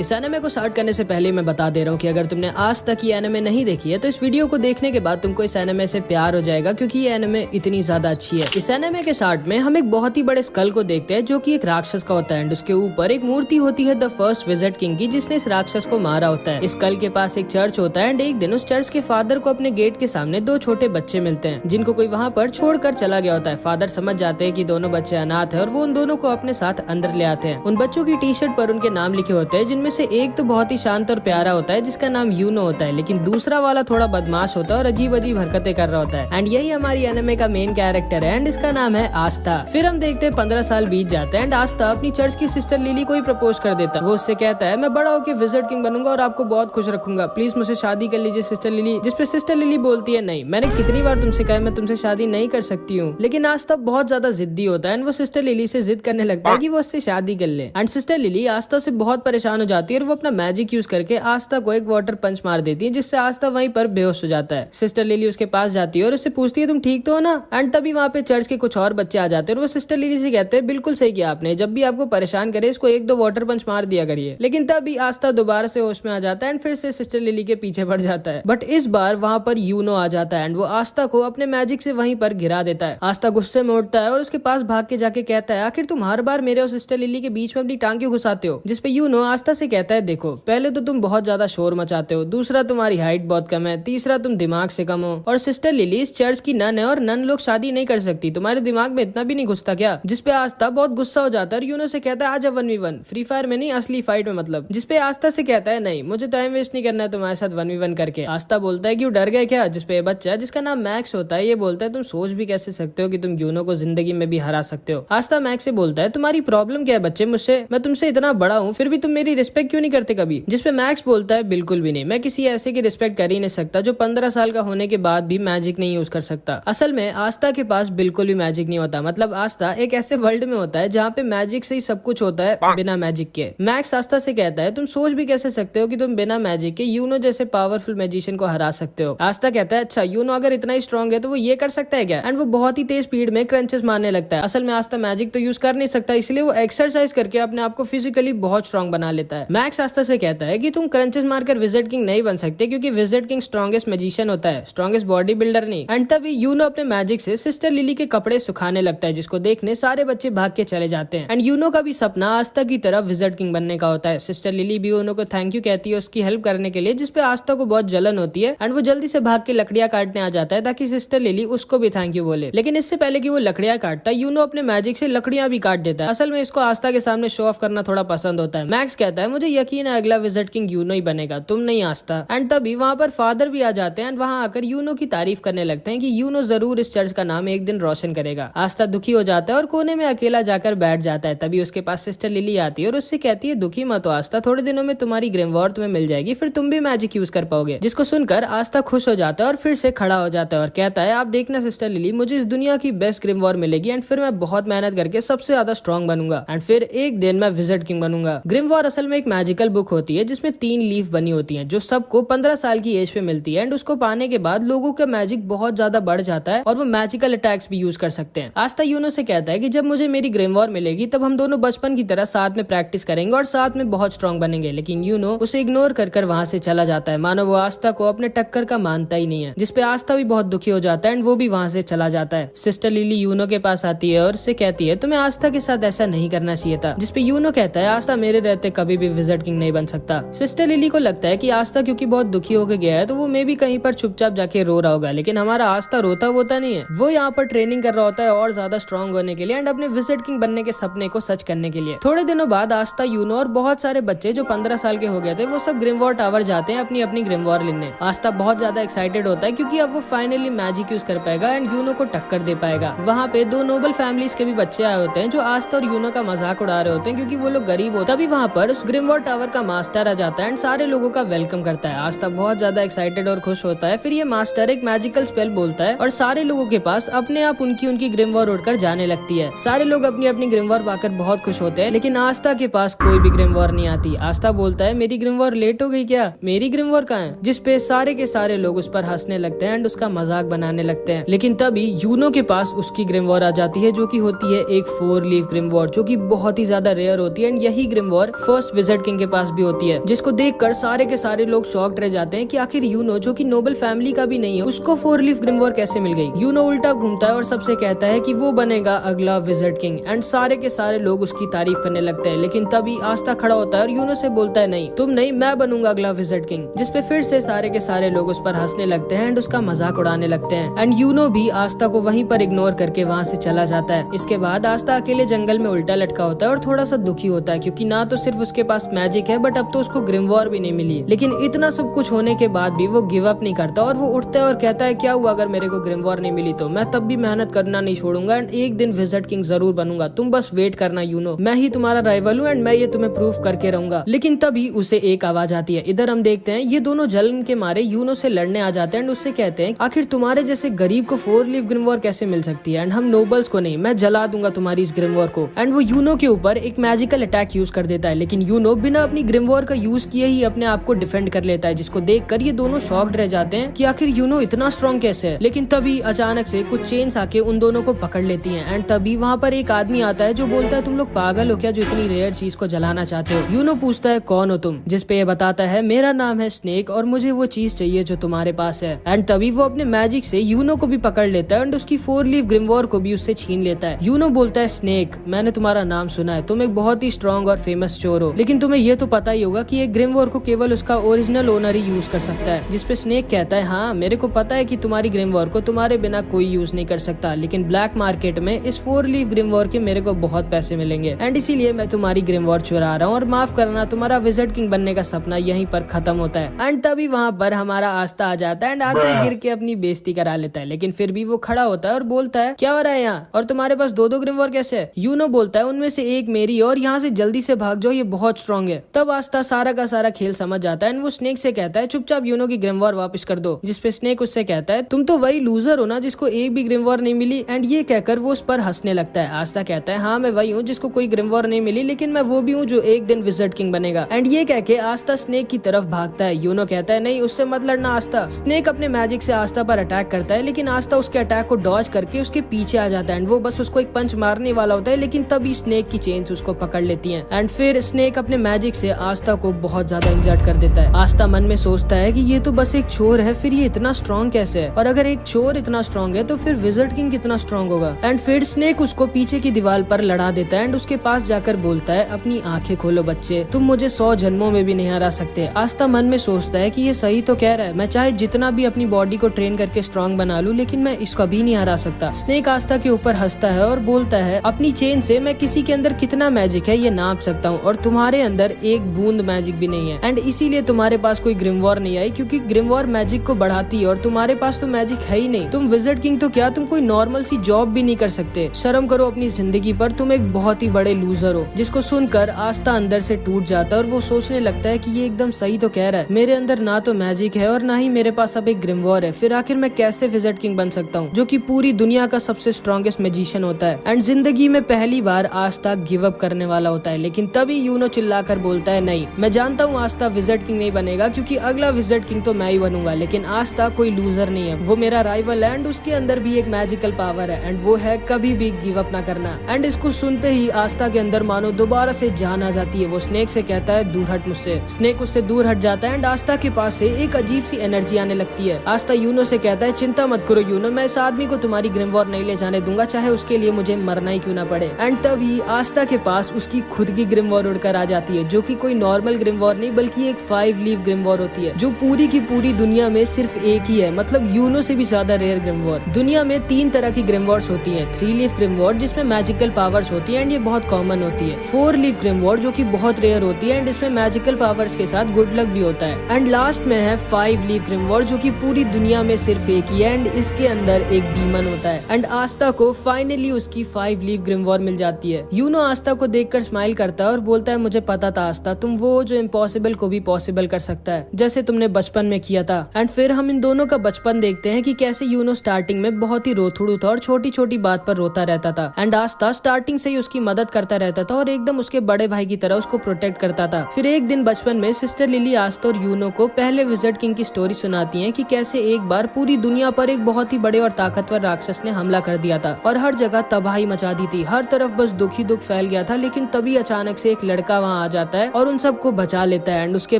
इस एनिमे को स्टार्ट करने से पहले मैं बता दे रहा हूँ कि अगर तुमने आज तक ये एनिमे नहीं देखी है तो इस वीडियो को देखने के बाद तुमको इस एनिमे से प्यार हो जाएगा, क्योंकि ये एनिमे इतनी ज्यादा अच्छी है। इस एनिमे के स्टार्ट में हम एक बहुत ही बड़े स्कल को देखते हैं जो कि एक राक्षस का होता है एंड उसके ऊपर एक मूर्ति होती है द फर्स्ट विजिट किंग की, जिसने इस राक्षस को मारा होता है। इस स्कल के पास एक चर्च होता है एंड एक दिन उस चर्च के फादर को अपने गेट के सामने दो छोटे बच्चे मिलते हैं जिनको कोई वहाँ पर छोड़कर चला गया होता है। फादर समझ जाते हैं कि दोनों बच्चे अनाथ है और वो उन दोनों को अपने साथ अंदर ले आते हैं। उन बच्चों की टी शर्ट पर उनके नाम लिखे होते हैं, जिनमें से एक तो बहुत ही शांत और प्यारा होता है जिसका नाम यूनो होता है, लेकिन दूसरा वाला थोड़ा बदमाश होता है और अजीब अजीब हरकतें कर रहा होता है। एंड यही हमारी एनिमे का मेन कैरेक्टर है एंड इसका नाम है आस्था। फिर हम देखते हैं 15 साल बीत जाते हैं एंड आस्था अपनी चर्च की सिस्टर लिली को ही प्रपोज कर देता है। वो उससे कहता है मैं बड़ा होकर विजिट किंग बनूंगा और आपको बहुत खुश रखूंगा, प्लीज मुझसे शादी कर लीजिए सिस्टर लिली। जिसपे सिस्टर लिली बोलती है नहीं, मैंने कितनी बार तुमसे कहा मैं तुमसे शादी नहीं कर सकती हूँ। लेकिन आस्था बहुत ज्यादा जिद्दी होता है एंड वो सिस्टर लिली से जिद करने लगता है कि वो उससे शादी कर ले। एंड सिस्टर लिली आस्था से बहुत परेशान हो जाती है और वो अपना मैजिक यूज करके आस्था को एक वाटर पंच मार देती है, जिससे आस्था वहीं पर बेहोश हो जाता है। सिस्टर लिली उसके पास जाती है और उससे पूछती है तुम ठीक तो हो ना। एंड तभी वहाँ पे चर्च के कुछ और बच्चे आ जाते हैं और वो सिस्टर लिली से कहते हैं बिल्कुल सही किया आपने, जब भी आपको परेशान करे इसको एक दो वाटर पंच मार दिया करिए। लेकिन तभी आस्था दोबारा से होश में आ जाता है एंड फिर से सिस्टर लिली के पीछे पड़ जाता है। बट इस बार वहाँ पर यूनो आ जाता है एंड वो आस्था को अपने मैजिक से वहीं पर गिरा देता है। आस्था गुस्से में उठता है और उसके पास भाग के जाके कहता है आखिर तुम हर बार मेरे और सिस्टर लिली के बीच में अपनी टांग क्यों घुसाते हो। जिसपे यूनो आस्था से कहता है देखो, पहले तो तुम बहुत ज्यादा शोर मचाते हो, दूसरा तुम्हारी हाइट बहुत कम है, तीसरा तुम दिमाग से कम हो, और सिस्टर लिली इस चर्च की नन है और नन लोग शादी नहीं कर सकती, तुम्हारे दिमाग में इतना भी नहीं घुसता क्या। जिसपे आस्था बहुत गुस्सा हो जाता है और यूनो से कहता है आजा 1v1, फ्री फायर में नहीं असली फाइट में मतलब। जिसपे आस्था से कहता है नहीं, मुझे टाइम वेस्ट नहीं करना है तुम्हारे साथ 1v1 करके। आस्था बोलता है कि वो डर गए क्या। जिसपे बच्चा जिसका नाम मैक्स होता है ये बोलता है तुम सोच भी कैसे सकते हो कि तुम यूनो को जिंदगी में भी हरा सकते हो। आस्था मैक्स से बोलता है तुम्हारी प्रॉब्लम क्या है बच्चे, मुझसे मैं तुमसे इतना बड़ा हूँ फिर भी तुम मेरी रिस्पेक्ट क्यों नहीं करते कभी। जिसपे मैक्स बोलता है बिल्कुल भी नहीं, मैं किसी ऐसे की रिस्पेक्ट कर ही नहीं सकता जो 15 साल का होने के बाद भी मैजिक नहीं यूज कर सकता। असल में आस्था के पास बिल्कुल भी मैजिक नहीं होता, मतलब आस्था एक ऐसे वर्ल्ड में होता है जहाँ पे मैजिक से ही सब कुछ होता है बिना मैजिक के। मैक्स आस्था से कहता है तुम सोच भी कैसे सकते हो कि तुम बिना मैजिक के यूनो जैसे पावरफुल मैजिशियन को हरा सकते हो। आस्था कहता है अच्छा यूनो अगर इतना ही स्ट्रॉन्ग है तो वो ये कर सकता है क्या। एंड वो बहुत ही तेज स्पीड में क्रंचेस मारने लगता है। असल में आस्था मैजिक तो यूज कर नहीं सकता, इसलिए वो एक्सरसाइज करके अपने आप को फिजिकली बहुत स्ट्रॉन्ग बना लेता है। मैक्स आस्था से कहता है कि तुम क्रंचेस मारकर विजिट किंग नहीं बन सकते, क्योंकि विजिट किंग स्ट्रॉन्गेस्ट मैजिशियन होता है, स्ट्रॉन्गेस्ट बॉडी बिल्डर नहीं। एंड तभी यूनो अपने मैजिक से सिस्टर लिली के कपड़े सुखाने लगता है, जिसको देखने सारे बच्चे भाग के चले जाते हैं। एंड यूनो का भी सपना आस्था की तरह विजिट किंग बनने का होता है। सिस्टर लिली भी यूनो को थैंक यू कहती है उसकी हेल्प करने के लिए, जिसपे आस्था को बहुत जलन होती है एंड वो जल्दी से भाग के लकड़ियां काटने आ जाता है ताकि सिस्टर लिली उसको भी थैंक यू बोले। लेकिन इससे पहले कि वो लकड़ियां काटता है यूनो अपने मैजिक से लकड़ियां भी काट देता है। असल में इसको आस्था के सामने शो ऑफ करना थोड़ा पसंद होता है। मैक्स कहता है मुझे यकीन है अगला विजिट किंग यूनो ही बनेगा, तुम नहीं आस्था। एंड तभी वहाँ पर फादर भी आ जाते हैं एंड वहाँ आकर यूनो की तारीफ करने लगते हैं कि यूनो जरूर इस चर्च का नाम एक दिन रोशन करेगा। आस्था दुखी हो जाता है और कोने में अकेला जाकर बैठ जाता है। तभी उसके पास सिस्टर लिली आती है और उससे कहती है दुखी मत हो आस्था, थोड़े दिनों में तुम्हारी ग्रिमवॉर तुम्हें मिल जाएगी, फिर तुम भी मैजिक यूज कर पाओगे। जिसको सुनकर आस्था खुश हो जाता है और फिर से खड़ा हो जाता है और कहता है आप देखना सिस्टर लिली, मुझे इस दुनिया की बेस्ट ग्रिमवॉर मिलेगी एंड फिर मैं बहुत मेहनत करके सबसे ज्यादा स्ट्रॉन्ग बनूंगा एंड फिर एक दिन मैं विजिट किंग बनूंगा। ग्रिमवॉर असल में एक मैजिकल बुक होती है जिसमें 3 लीफ बनी होती है जो सबको 15 साल की एज पे मिलती है एंड उसको पाने के बाद लोगों का मैजिक बहुत ज्यादा बढ़ जाता है और वो मैजिकल अटैक्स भी यूज कर सकते हैं। आस्था यूनो से कहता है कि जब मुझे मेरी ग्रिमवॉर मिलेगी तब हम दोनों बचपन की तरह साथ में प्रैक्टिस करेंगे और साथ में बहुत स्ट्रॉन्ग बनेंगे। लेकिन यूनो उसे इग्नोर कर वहाँ से चला जाता है, मानो वो आस्था को अपने टक्कर का मानता ही नहीं है। जिसपे आस्था भी बहुत दुखी हो जाता है एंड वो भी वहाँ से चला जाता है। सिस्टर लिली यूनो के पास आती है और उससे कहती है तुम्हें आस्था के साथ ऐसा नहीं करना चाहिए था। जिसपे यूनो कहता है आस्था मेरे रहते कभी भी विजिट किंग नहीं बन सकता। सिस्टर लिली को लगता है कि आस्था क्योंकि बहुत दुखी होकर गया है तो वो मे भी कहीं पर चुपचाप जाके रो रहा होगा, लेकिन हमारा आस्था रोता होता नहीं है, वो यहाँ पर ट्रेनिंग कर रहा होता है और ज्यादा स्ट्रॉन्ग होने के लिए एंड अपने विजिट किंग बनने के सपने को सच करने के लिए। थोड़े दिनों बाद आस्था यूनो और बहुत सारे बच्चे जो 15 साल के हो गए थे वो सब ग्रिमवॉर टावर जाते हैं अपनी अपनी ग्रिमवॉर लेने। आस्था बहुत ज्यादा एक्साइटेड होता है क्योंकि अब वो फाइनली मैजिक यूज कर पाएगा एंड यूनो को टक्कर दे पाएगा। वहाँ पे 2 नोबल फैमिलीज के भी बच्चे आए होते हैं जो आस्था और यूनो का मजाक उड़ा रहे होते हैं क्योंकि वो लोग गरीब होता। तभी वहाँ पर उस ग्रिमवॉर टावर का मास्टर आ जाता है एंड सारे लोगों का वेलकम करता है। आस्था बहुत ज्यादा एक्साइटेड और खुश होता है। फिर ये मास्टर एक मैजिकल स्पेल बोलता है और सारे लोगों के पास अपने आप उनकी ग्रिमवॉर उड़कर जाने लगती है। सारे लोग अपनी अपनी ग्रिमवॉर पाकर बहुत खुश होते हैं, लेकिन आस्था के पास कोई भी ग्रिमवॉर नहीं आती। आस्था बोलता है मेरी ग्रिमवॉर लेट हो गई क्या, मेरी ग्रिमवॉर कहाँ है। जिसपे सारे के सारे लोग उस पर हंसने लगते हैं एंड उसका मजाक बनाने लगते हैं। लेकिन तभी यूनो के पास उसकी ग्रिमवॉर आ जाती है जो कि होती है एक 4 लीफ ग्रिमवॉर जो कि बहुत ही ज्यादा रेयर होती है एंड यही ग्रिमवॉर फर्स्ट विज़र्ड किंग के पास भी होती है, जिसको देखकर सारे के सारे लोग शॉक्ड रह जाते हैं कि आखिर यूनो जो कि नोबल फैमिली का भी नहीं है उसको 4 लीफ ग्रिमवॉर कैसे मिल गई। यूनो उल्टा घूमता है और सबसे कहता है कि वो बनेगा अगला विज़र्ड किंग एंड सारे के सारे लोग उसकी तारीफ करने लगते हैं। लेकिन तभी आस्था खड़ा होता है और यूनो से बोलता है नहीं तुम नहीं, मैं बनूंगा अगला विज़र्ड किंग, जिसपे फिर से सारे के सारे लोग उस पर हंसने लगते हैं एंड उसका मजाक उड़ाने लगते हैं एंड यूनो भी आस्था को वहीं पर इग्नोर करके वहाँ से चला जाता है। इसके बाद आस्था अकेले जंगल में उल्टा लटका होता है और थोड़ा सा दुखी होता है क्योंकि ना तो सिर्फ उसके पास मैजिक है बट अब तो उसको ग्रिमवॉर भी नहीं मिली। लेकिन इतना सब कुछ होने के बाद भी वो गिव अप नहीं करता और वो उठता है और कहता है क्या हुआ अगर मेरे को ग्रिमवॉर नहीं मिली तो मैं तब भी मेहनत करना नहीं छोड़ूंगा एंड एक दिन विज़र्ड किंग जरूर बनूंगा, तुम बस वेट करना यूनो, मैं ही तुम्हारा राइवल हूँ एंड मैं ये तुम्हें प्रूफ करके रहूंगा। लेकिन तभी उसे एक आवाज आती है। इधर हम देखते हैं ये दोनों जलन के मारे यूनो से लड़ने आ जाते हैं एंड उससे कहते हैं आखिर तुम्हारे जैसे गरीब को 4 लीफ ग्रिमवॉर कैसे मिल सकती है एंड हम नोबल्स को नहीं, मैं जला दूंगा तुम्हारी इस ग्रिमवॉर को। एंड वो यूनो के ऊपर एक मैजिकल अटैक यूज कर देता है, लेकिन यूनो बिना अपनी ग्रिमवॉर का यूज किए ही अपने आप को डिफेंड कर लेता है, जिसको देखकर ये दोनों शॉक्ड रह जाते हैं कि आखिर यूनो इतना स्ट्रॉन्ग कैसे है। लेकिन तभी अचानक से कुछ चेन्स आके उन दोनों को पकड़ लेती हैं एंड तभी वहाँ पर एक आदमी आता है जो बोलता है तुम लोग पागल हो क्या जो इतनी रेयर चीज को जलाना चाहते हो। यूनो पूछता है कौन हो तुम, जिसपे ये बताता है मेरा नाम है स्नेक और मुझे वो चीज चाहिए जो तुम्हारे पास है। एंड तभी वो अपने मैजिक से यूनो को भी पकड़ लेता है एंड उसकी 4 लीफ ग्रिमवॉर को भी उससे छीन लेता है। यूनो बोलता है स्नेक मैंने तुम्हारा नाम सुना है, तुम एक बहुत ही स्ट्रॉन्ग और फेमस चोर हो, लेकिन तुम्हें ये तो पता ही होगा कि एक ग्रिमवॉर को केवल उसका ओरिजिनल ओनर ही यूज कर सकता है। जिसपे स्नेक कहता है हाँ मेरे को पता है कि तुम्हारी ग्रिमवॉर को तुम्हारे बिना कोई यूज नहीं कर सकता, लेकिन ब्लैक मार्केट में इस 4 लीफ ग्रिमवॉर के मेरे को बहुत पैसे मिलेंगे एंड इसीलिए मैं तुम्हारी ग्रिमवॉर चुरा रहा हूँ और माफ करना तुम्हारा विज़र्ड किंग बनने का सपना यहीं पर खत्म होता है। एंड तभी वहाँ पर हमारा आस्था आ जाता है एंड आते ही गिर के अपनी बेइज्जती करा लेता है, लेकिन फिर भी वो खड़ा होता है और बोलता है क्या हो रहा है यहाँ और तुम्हारे पास 2-2 ग्रिमवॉर कैसे है। यूनो बोलता है उनमें से एक मेरी और यहाँ से जल्दी से भाग जाओ, ये बहुत स्ट्रॉन्ग है। तब आस्था सारा का सारा खेल समझ जाता है एंड वो स्नेक से कहता है चुपचाप यूनो की ग्रिमवॉर वापस कर दो, जिसपे स्नेक उससे कहता है तुम तो वही लूजर हो ना जिसको एक भी ग्रिमवॉर नहीं मिली। एंड ये कहकर वो उस पर हंसने लगता है। आस्था कहता है हाँ मैं वही हूँ जिसको कोई ग्रिमवॉर नहीं मिली, लेकिन मैं वो भी हूँ जो एक दिन विज़र्ड किंग बनेगा। एंड ये कह के आस्था स्नेक की तरफ भागता है। यूनो कहता है नहीं उससे मत लड़ना आस्था। स्नेक अपने मैजिक से आस्था पर अटैक करता है, लेकिन आस्था उसके अटैक को डॉज करके उसके पीछे आ जाता है एंड वो बस उसको एक पंच मारने वाला होता है, लेकिन तभी स्नेक की चेन्स उसको पकड़ लेती हैं एंड फिर स्नेक अपने मैजिक से आस्था को बहुत ज्यादा इंजर्ड कर देता है। आस्था मन में सोचता है कि ये तो बस एक चोर है, फिर ये इतना स्ट्रॉन्ग कैसे है, और अगर एक चोर इतना स्ट्रॉन्ग है तो फिर विज़र्ड किंग कितना स्ट्रॉन्ग होगा। एंड फिर स्नेक उसको पीछे की दीवार पर लड़ा देता है एंड उसके पास जाकर बोलता है अपनी आंखें खोलो बच्चे, तुम मुझे 100 जन्मों में भी नहीं हरा सकते। आस्था मन में सोचता है कि ये सही तो कह रहा है, मैं चाहे जितना भी अपनी बॉडी को ट्रेन करके स्ट्रॉन्ग बना लूं, लेकिन मैं इसको भी नहीं हरा सकता। स्नेक आस्था के ऊपर हंसता है और बोलता है अपनी चेन से मैं किसी के अंदर कितना मैजिक है ये नाप सकता हूँ, और तुम्हारे अंदर एक बूंद मैजिक भी नहीं है एंड इसीलिए तुम्हारे पास कोई ग्रिमवॉर नहीं आई, क्योंकि ग्रिमवॉर मैजिक को बढ़ाती है और तुम्हारे पास तो मैजिक है ही नहीं। तुम विज़र्ड किंग तो क्या, तुम कोई नॉर्मल सी जॉब भी नहीं कर सकते। शर्म करो अपनी जिंदगी पर, तुम एक बहुत ही बड़े लूजर हो। जिसको सुनकर आस्था अंदर से टूट जाता है और वो सोचने लगता है कि ये एकदम सही तो कह रहा है, मेरे अंदर ना तो मैजिक है और ना ही मेरे पास अब एक ग्रिमवॉर है, फिर आखिर मैं कैसे विज़र्ड किंग बन सकता हूँ जो कि पूरी दुनिया का सबसे स्ट्रॉन्गेस्ट मैजिशियन होता है। एंड जिंदगी में पहली बार आस्था गिव अप करने वाला होता है, लेकिन तभी यूनो चिल्लाकर बोलता है नहीं, मैं जानता हूँ आस्था विज़र्ड किंग नहीं बनेगा, क्योंकि अगला विज़र्ड किंग तो मैं ही बनूंगा, लेकिन आस्था कोई लूजर नहीं है, वो मेरा राइवल है एंड उसके अंदर भी एक मैजिकल पावर है एंड वो है कभी भी गिव अप ना करना। एंड इसको सुनते ही आस्था के अंदर मानो दोबारा से जान आ जाती है। वो स्नेक से कहता है दूर हट मुझसे। स्नेक उससे दूर हट जाता है एंड आस्था के पास से एक अजीब सी एनर्जी आने लगती है। आस्था यूनो से कहता है चिंता मत करो यूनो, मैं इस आदमी को तुम्हारी ग्रिमवॉर नहीं ले जाने दूंगा, चाहे उसके लिए मुझे मरना ही क्यों ना पड़े। एंड तभी आस्था के पास उसकी खुद की ग्रिमवॉर उड़कर आ जाती है, जो कि कोई नॉर्मल ग्रिमवॉर नहीं बल्कि एक 5 लीफ ग्रिमवॉर होती है, जो पूरी की पूरी दुनिया में सिर्फ एक ही है, मतलब यूनो से भी ज्यादा रेयर ग्रिमवॉर। दुनिया में 3 तरह की ग्रिमवॉर्स होती है। 3 लीफ ग्रिमवॉर जिसमें मैजिकल पावर्स होती है एंड ये बहुत कॉमन होती है। 4 लीफ ग्रिमवॉर जो कि बहुत रेयर होती है एंड इसमें मैजिकल पावर्स के साथ गुड लक भी होता है। एंड लास्ट में है 5 लीफ ग्रिमवॉर जो कि पूरी दुनिया में सिर्फ एक ही है एंड इसके अंदर एक डीमन होता है। एंड आस्था को फाइनली उसकी 5 लीफ ग्रिमवॉर मिल जाती है। यूनो आस्था को देखकर स्माइल करता है और बोलता है मुझे पता था आस्था, तुम वो जो इम्पॉसिबल को भी पॉसिबल कर सकता है, जैसे तुमने बचपन में किया था। एंड फिर हम इन दोनों का बचपन देखते हैं कि कैसे यूनो स्टार्टिंग में बहुत ही रोथुड़ू था और छोटी छोटी बात पर रोता रहता था एंड आस्था स्टार्टिंग से ही उसकी मदद करता रहता था और एकदम उसके बड़े भाई की तरह उसको प्रोटेक्ट करता था। फिर एक दिन बचपन में सिस्टर लिली आस्था और यूनो को पहले विज़र्ड किंग की स्टोरी सुनाती है कि कैसे एक बार पूरी दुनिया पर एक बहुत ही बड़े और ताकतवर राक्षस ने हमला कर दिया था और हर जगह तबाही मचा दी थी। हर तरफ बस दुख ही दुख फैल गया था, लेकिन तभी अचानक से एक लड़का वहाँ वहाँ आ जाता है और उन सबको बचा लेता है। एंड उसके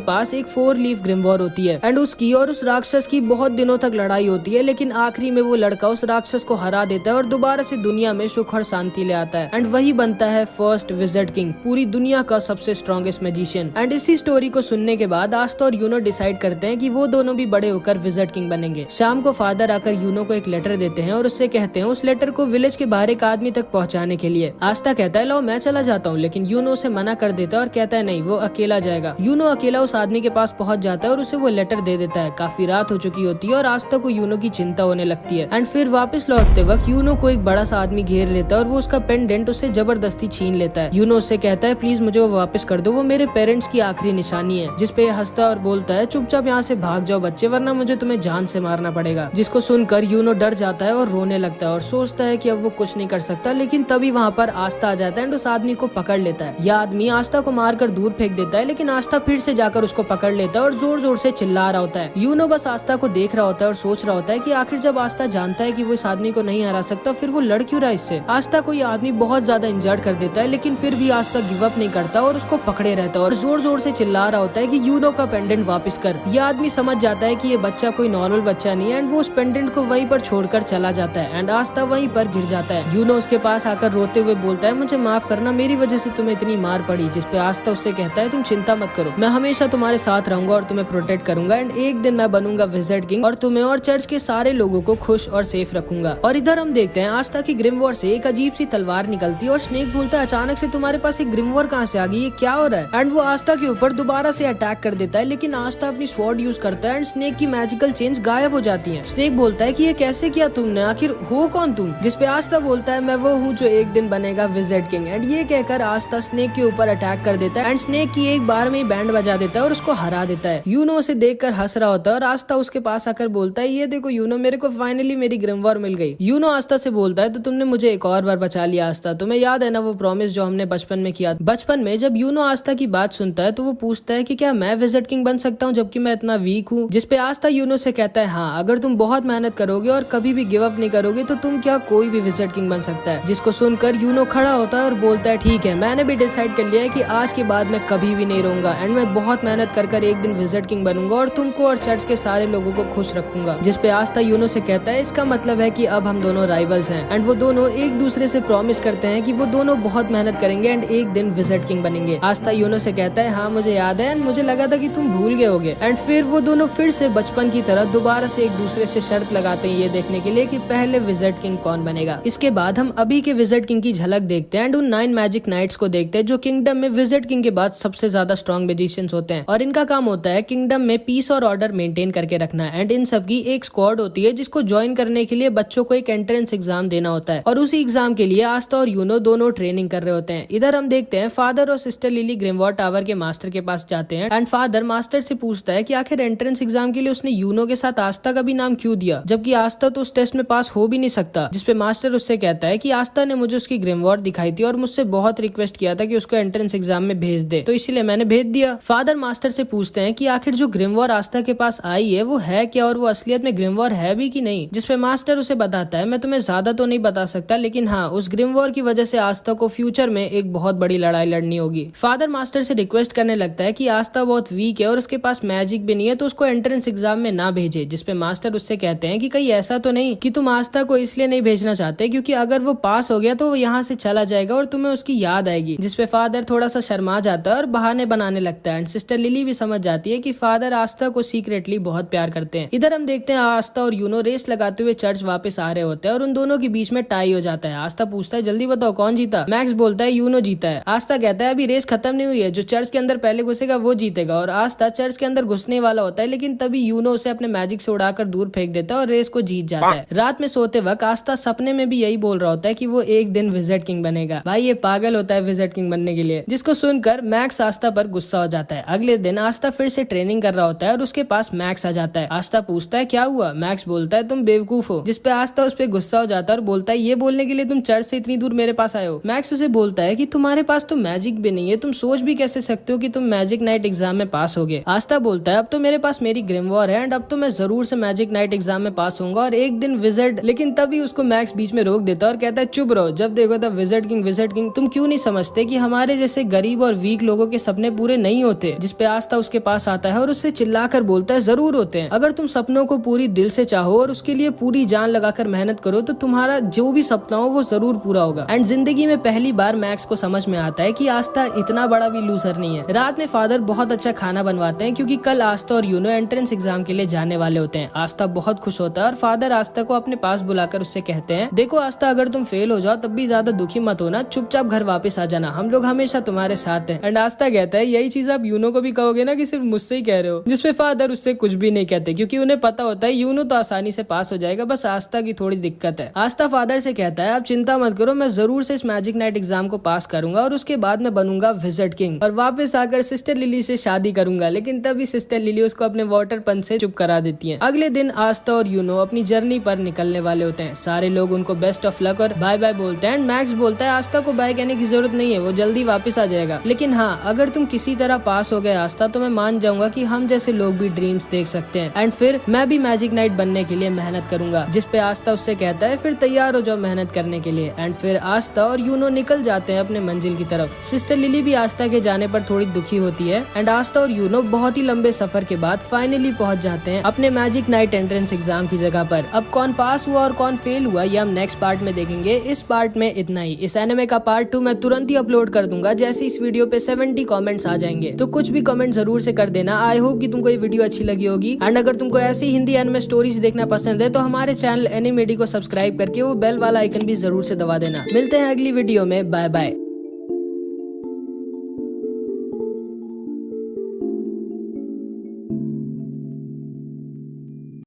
पास एक 4 लीफ ग्रिमवॉर होती है एंड उसकी और उस राक्षस की बहुत दिनों तक लड़ाई होती है, लेकिन आखिरी में वो लड़का उस राक्षस को हरा देता है और दोबारा से दुनिया में सुख और शांति ले आता है। एंड वही बनता है फर्स्ट विज़ार्ड किंग, पूरी दुनिया का सबसे स्ट्रॉन्गेस्ट मैजिशियन। एंड इसी स्टोरी को सुनने के बाद आस्था और यूनो डिसाइड करते हैं कि वो दोनों भी बड़े होकर विज़ार्ड किंग बनेंगे। शाम को फादर आकर यूनो को एक लेटर देते हैं और उससे कहते हैं उस लेटर को विलेज के बाहर एक आदमी तक पहुँचाने के लिए। आस्था कहता है लो मैं चला जाता हूँ, लेकिन यूनो उसे मना कर देता है और कहता है नहीं, वो अकेला जाएगा। यूनो अकेला उस आदमी के पास पहुँच जाता है और उसे वो लेटर दे देता है। काफी रात हो चुकी होती है और आस्था को यूनो की चिंता होने लगती है। एंड फिर वापस लौटते वक्त यूनो को एक बड़ा सा आदमी घेर लेता है और वो उसका पेंडेंट उससे जबरदस्ती छीन लेता है। यूनो उससे कहता है प्लीज मुझे वो वापस कर दो, वो मेरे पेरेंट्स की आखिरी निशानी है। जिसपे हंसता और बोलता है चुपचाप यहाँ से भाग जाओ बच्चे, वरना मुझे तुम्हें जान से मारना पड़ेगा। जिसको सुनकर यूनो डर जाता है और रोने लगता है और सोचता है कि अब वो कुछ नहीं कर सकता। लेकिन तभी वहाँ पर आस्था आ जाता है एंड उस आदमी को पकड़ लेता है। यह आदमी आस्था को मारकर दूर फेंक देता है, लेकिन आस्था फिर से जाकर उसको पकड़ लेता है और जोर जोर से चिल्ला रहा होता है। यूनो बस आस्था को देख रहा होता है और सोच रहा होता है कि आखिर जब आस्था जानता है कि वो इस आदमी को नहीं हरा सकता, फिर वो लड़ क्यों रहा इससे। आस्था को ये आदमी बहुत ज्यादा इंजर्ड कर देता है, लेकिन फिर भी आस्था गिव अप नहीं करता और उसको पकड़े रहता है और जोर जोर से चिल्ला रहा होता है कि यूनो का पेंडेंट वापस कर। ये आदमी समझ जाता है कि ये बच्चा कोई नॉर्मल बच्चा नहीं है एंड वो उस पेंडेंट को वहीं पर छोड़कर चला जाता है एंड आस्था वहीं पर गिर जाता है। यूनो उसके पास आकर रोते हुए बोलता है मुझे माफ करना, मेरी वजह से तुम्हें इतनी मार पड़ी। जिसपे आस्था उससे कहता है तुम चिंता मत करो, मैं हमेशा तुम्हारे साथ रहूंगा और तुम्हें प्रोटेक्ट करूंगा एंड एक दिन मैं बनूंगा विज़ार्ड किंग और तुम्हें और चर्च के सारे लोगों को खुश और सेफ रखूंगा। और इधर हम देखते हैं आस्था की ग्रिमवॉर से एक अजीब सी तलवार निकलती है और स्नेक बोलता है अचानक से तुम्हारे पास एक ग्रिमवॉर कहाँ से आ गई, ये क्या हो रहा है। एंड वो आस्था के ऊपर दोबारा से अटैक कर देता है, लेकिन आस्था अपनी स्वॉर्ड यूज करता है एंड स्नेक की मैजिकल चेंज गायब हो जाती है। स्नेक बोलता है कि ये कैसे किया तुमने, आखिर हो कौन तुम। जिसपे आस्था बोलता है मैं वो हूँ जो एक दिन बनेगा विज़ार्ड किंग। एंड ये कहकर आस्था स्नेक के ऊपर अटैक कर देता है एंड स्नेक की एक बार में बैंड बजा देता है और उसको हरा देता है। यूनो उसे देखकर हंस रहा होता है और आस्था उसके पास आकर बोलता है ये देखो यूनो, मेरे को फाइनली मेरी ग्रिमवॉर मिल गई। यूनो आस्था से बोलता है तो तुमने मुझे एक और बार बचा लिया आस्था, तुम्हें याद है ना वो प्रॉमिस जो हमने बचपन में किया। बचपन में जब यूनो आस्था की बात सुनता है तो वो पूछता है कि क्या मैं विज़ार्ड किंग बन सकता हूँ जबकि मैं इतना वीक हूँ। जिसपे आस्था यूनो से कहता है हाँ, अगर तुम बहुत मेहनत करोगे और कभी भी गिव अप नहीं करोगे तो तुम क्या कोई भी विज़ार्ड किंग बन सकता है। जिसको सुनकर यूनो खड़ा होता है और बोलता है ठीक है, मैंने भी डिसाइड कर लिया है कि आज के बाद मैं कभी भी नहीं रहूंगा एंड मैं बहुत मेहनत कर एक दिन विज़ार्ड किंग बनूंगा और तुमको और चर्च के सारे लोगों को खुश रखूंगा। जिसपे आस्था यूनो से कहता है इसका मतलब है कि अब हम दोनों राइवल्स हैं। एंड वो दोनों एक दूसरे से प्रॉमिस करते हैं कि वो दोनों बहुत मेहनत करेंगे एंड एक दिन विज़ार्ड किंग बनेंगे। आस्था यूनो से कहता है हाँ मुझे याद है एंड मुझे लगा था कि तुम भूल गए होगे। एंड फिर वो दोनों फिर से बचपन की तरह दोबारा से एक दूसरे से शर्त लगाते हैं ये देखने के लिए कि पहले विज़ार्ड किंग कौन बनेगा। इसके बाद हम अभी के विज़ार्ड किंग की झलक देखते हैं एंड उन 9 मैजिक नाइट्स को देखते हैं जो किंगडम में विज़ार्ड किंग के बाद सबसे ज्यादा स्ट्रॉन्ग मैजिशियंस होते हैं और इनका काम होता है किंगडम में पीस और ऑर्डर मेंटेन करके रखना। एंड इन सब की एक स्क्वाड होती है जिसको ज्वाइन करने के लिए बच्चों को एक एंट्रेंस एग्जाम देना होता है और उसी एग्जाम के लिए आस्था और यूनो दोनों ट्रेनिंग कर रहे होते हैं। इधर हम देखते हैं फादर और सिस्टर लिली ग्रिमवॉर टावर के मास्टर के पास जाते हैं एंड फादर मास्टर से पूछता है कि आखिर एंट्रेंस एग्जाम के लिए उसने यूनो के साथ आस्था का भी नाम क्यों दिया, जबकि आस्था तो उस टेस्ट में पास हो भी नहीं सकता। जिसपे मास्टर उससे कहता है कि आस्था ने मुझे उसकी ग्रिमवॉर दिखाई थी और मुझसे बहुत रिक्वेस्ट किया था कि उसको एंट्रेंस एग्जाम में भेज दे, तो इसीलिए मैंने भेज दिया। फादर मास्टर से पूछते हैं कि आखिर जो ग्रिमवॉर आस्था के पास आई है वो है क्या और वो असलियत में ग्रिमवॉर है भी कि नहीं। जिसपे मास्टर उसे बताता है मैं तुम्हें ज्यादा तो नहीं बता सकता, लेकिन हाँ उस ग्रिमवॉर की वजह से आस्था को फ्यूचर में एक बहुत बड़ी लड़ाई लड़नी होगी। फादर मास्टर से रिक्वेस्ट करने लगता है कि आस्था बहुत वीक है और उसके पास मैजिक भी नहीं है तो उसको एंट्रेंस एग्जाम में ना भेजे। जिसपे मास्टर उससे कहते हैं कि कहीं ऐसा तो नहीं कि तुम आस्था को इसलिए नहीं भेजना चाहते क्योंकि अगर वो पास हो गया तो वो यहाँ से चला जाएगा और तुम्हें उसकी याद आएगी। जिसपे फादर थोड़ा सा शर्मा जाता है और बहाने बनाने लगता है एंड सिस्टर लिली भी समझ जाती है कि फादर आस्था को सीक्रेटली बहुत प्यार करते हैं। इधर हम देखते हैं आस्था और यूनो रेस लगाते हुए चर्च वापस आ रहे होते हैं और उन दोनों के बीच में टाई हो जाता है। आस्था पूछता है जल्दी बताओ कौन जीता। मैक्स बोलता है यूनो जीता है। आस्था कहता है अभी रेस खत्म नहीं हुई है, जो चर्च के अंदर पहले घुसेगा वो जीतेगा। और आस्था चर्च के अंदर घुसने वाला होता है, लेकिन तभी यूनो उसे अपने मैजिक से उड़ाकर दूर फेंक देता है और रेस को जीत जाता है। रात में सोते वक्त आस्था सपने में भी यही बोल रहा होता है कि वो एक दिन विज़ार्ड किंग बनेगा। भाई ये पागल होता है विज़ार्ड किंग बनने के लिए। जिसको सुनकर मैक्स आस्था पर गुस्सा हो जाता है। अगले दिन आस्था फिर से ट्रेनिंग कर रहा होता है और उसके पास मैक्स आ जाता है। आस्था पूछता है क्या हुआ। मैक्स बोलता है तुम बेवकूफ हो। जिसपे आस्था उस पर गुस्सा हो जाता है और बोलता है ये बोलने के लिए तुम चर्च से इतनी दूर मेरे पास आए हो। मैक्स उसे बोलता है कि तुम्हारे पास तो मैजिक भी नहीं है, तुम सोच भी कैसे सकते हो कि तुम मैजिक नाइट एग्जाम में पास होगे। आस्था बोलता है अब तो मेरे पास मेरी ग्रिमवॉर है एंड अब तो मैं जरूर से मैजिक नाइट एग्जाम में पास होऊंगा और एक दिन विज़ार्ड। लेकिन तभी उसको मैक्स बीच में रोक देता है और कहता है चुप रहो, जब देखो तब विज़ार्ड किंग तुम क्यों नहीं समझते कि हमारे जैसे गरीब गरीब और वीक लोगों के सपने पूरे नहीं होते, जिसपे आस्था उसके पास आता है और उससे चिल्लाकर बोलता है जरूर होते हैं। अगर तुम सपनों को पूरी दिल से चाहो और उसके लिए पूरी जान लगाकर मेहनत करो तो तुम्हारा जो भी सपना हो वो जरूर पूरा होगा। एंड जिंदगी में पहली बार मैक्स को समझ में आता है कि आस्था इतना बड़ा भी लूजर नहीं है। रात में फादर बहुत अच्छा खाना बनवाते हैं क्योंकि कल आस्था और यूनो एंट्रेंस एग्जाम के लिए जाने वाले होते हैं। आस्था बहुत खुश होता है और फादर आस्था को अपने पास बुलाकर उससे कहते हैं, देखो आस्था, अगर तुम फेल हो जाओ तब भी ज्यादा दुखी मत होना, चुपचाप घर वापस आ जाना, हम लोग हमेशा तुम्हारे साथ हैं। एंड आस्था कहता है, यही चीज आप यूनो को भी कहोगे ना कि सिर्फ मुझसे ही कह रहे हो? जिसपे फादर उससे कुछ भी नहीं कहते क्योंकि उन्हें पता होता है यूनो तो आसानी से पास हो जाएगा, बस आस्था की थोड़ी दिक्कत है। आस्था फादर से कहता है, आप चिंता मत करो, मैं जरूर से इस मैजिक नाइट एग्जाम को पास करूंगा और उसके बाद मैं बनूंगा विज़र्ड किंग और वापस आकर सिस्टर लिली से शादी करूंगा। लेकिन तभी सिस्टर लिली उसको अपने वाटर पंच से चुप करा देती है। अगले दिन आस्था और यूनो अपनी जर्नी पर निकलने वाले होते हैं। सारे लोग उनको बेस्ट ऑफ लक और बाय बाय बोलते हैं। मैक्स बोलता है, आस्था को बाय कहने की जरूरत नहीं है, वो जल्दी वापस आ जाएगा। लेकिन हाँ, अगर तुम किसी तरह पास हो गए आस्था तो मैं मान जाऊंगा कि हम जैसे लोग भी ड्रीम्स देख सकते हैं एंड फिर मैं भी मैजिक नाइट बनने के लिए मेहनत करूंगा। जिसपे आस्था उससे कहता है, फिर तैयार हो जाओ मेहनत करने के लिए। एंड फिर आस्था और यूनो निकल जाते हैं अपने मंजिल की तरफ। सिस्टर लिली भी आस्था के जाने पर थोड़ी दुखी होती है एंड आस्था और यूनो बहुत ही लंबे सफर के बाद फाइनली पहुंच जाते हैं अपने मैजिक नाइट एंट्रेंस एग्जाम की जगह पर। अब कौन पास हुआ और कौन फेल हुआ ये हम नेक्स्ट पार्ट में देखेंगे। इस पार्ट में इतना ही। इस एनिमे का पार्ट 2 मैं तुरंत ही अपलोड कर दूंगा जैसे इस वीडियो पे 70 कमेंट्स आ जाएंगे, तो कुछ भी कमेंट जरूर से कर देना। आई होप कि तुमको ये वीडियो अच्छी लगी होगी। एंड अगर तुमको ऐसी हिंदी एनिमे स्टोरीज देखना पसंद है तो हमारे चैनल एनिमेडी को सब्सक्राइब करके वो बेल वाला आइकन भी जरूर से दबा देना। मिलते हैं अगली वीडियो में, बाय बाय।